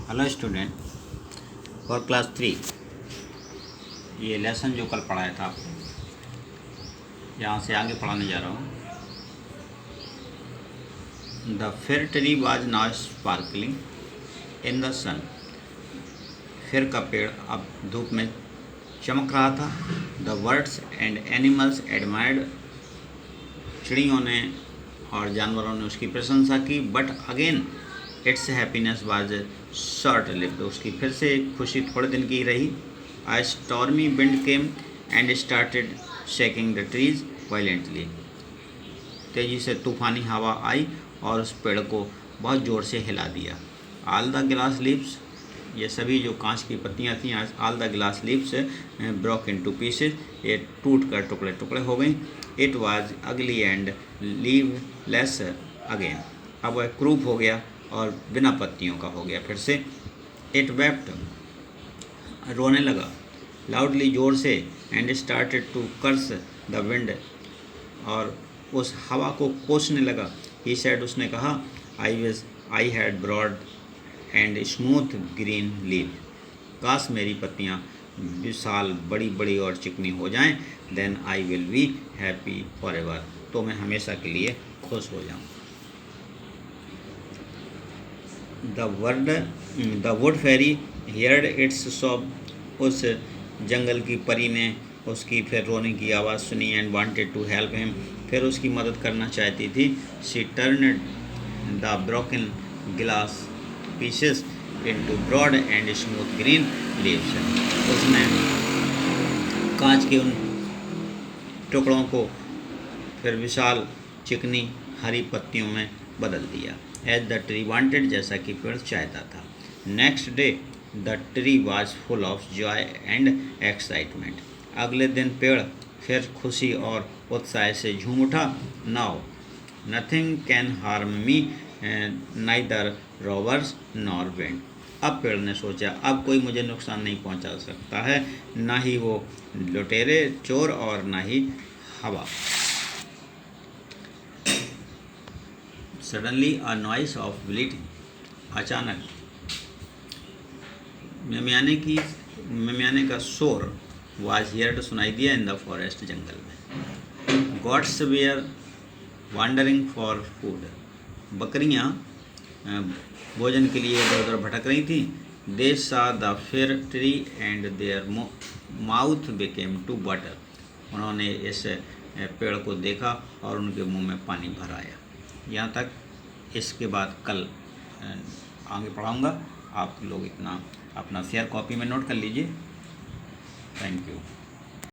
Hello student, for class 3 ये lesson जो कल पढ़ाया था आपको, यहाँ से आगे पढ़ाने जा रहा हूँ। The fir tree was now sparkling in the sun. Fir का पेड़ अब धूप में चमक रहा था। The birds and animals admired. चिड़ियों ने और जानवरों ने उसकी प्रशंसा की। But again its happiness was short lived. उसकी फिर से खुशी थोड़े दिन की रही। A stormy wind came and started shaking the trees violently. तेज़ी से तूफ़ानी हवा आई और उस पेड़ को बहुत ज़ोर से हिला दिया। ऑल द ग्लास लीव्स, ये सभी जो कांच की पत्तियां थीं, all the glass leaves broke in to pieces, ये टूट कर टुकड़े टुकड़े हो गई। इट वाज अगली एंड लीवलेस अगेन। अब वह क्रूप हो गया और बिना पत्तियों का हो गया फिर से। इट वेप्ट, रोने लगा, लाउडली, ज़ोर से, and started to curse the wind, और उस हवा को कोसने लगा। ही सेड, उसने कहा, I had broad and smooth green leave. काश मेरी पत्तियाँ विशाल, बड़ी बड़ी और चिकनी हो जाएं। Then I will be happy forever, तो मैं हमेशा के लिए खुश हो जाऊँ। The wood fairy heard its sob. उस जंगल की परी ने उसकी फिर रोने की आवाज़ सुनी। And wanted to help him, फिर उसकी मदद करना चाहती थी। She turned the broken glass pieces into broad and smooth green leaves. उसने कांच के उन टुकड़ों को फिर विशाल, चिकनी, हरी पत्तियों में बदल दिया। एज द ट्री वांटेड, जैसा कि पेड़ चाहता था। Next day the tree was full of Joy and excitement. अगले दिन पेड़ फिर खुशी और उत्साह से झूम उठा। Now nothing can harm me, neither robbers nor wind. अब पेड़ ने सोचा, अब कोई मुझे नुकसान नहीं पहुंचा सकता है, ना ही वो लुटेरे, चोर, और ना ही हवा। Suddenly a noise of bleating. अचानक मेम्याने का शोर वाज हियर्ड, सुनाई दिया, इन द फॉरेस्ट, जंगल में। Goats were wandering for food. बकरियां भोजन के लिए इधर उधर भटक रही थी। दे saw the fir tree and their mouth became to water. उन्होंने इस पेड़ को देखा और उनके मुंह में पानी भर आया। यहाँ तक। इसके बाद कल आगे पढ़ाऊँगा। आप लोग इतना अपना शेयर कॉपी में नोट कर लीजिए। Thank you.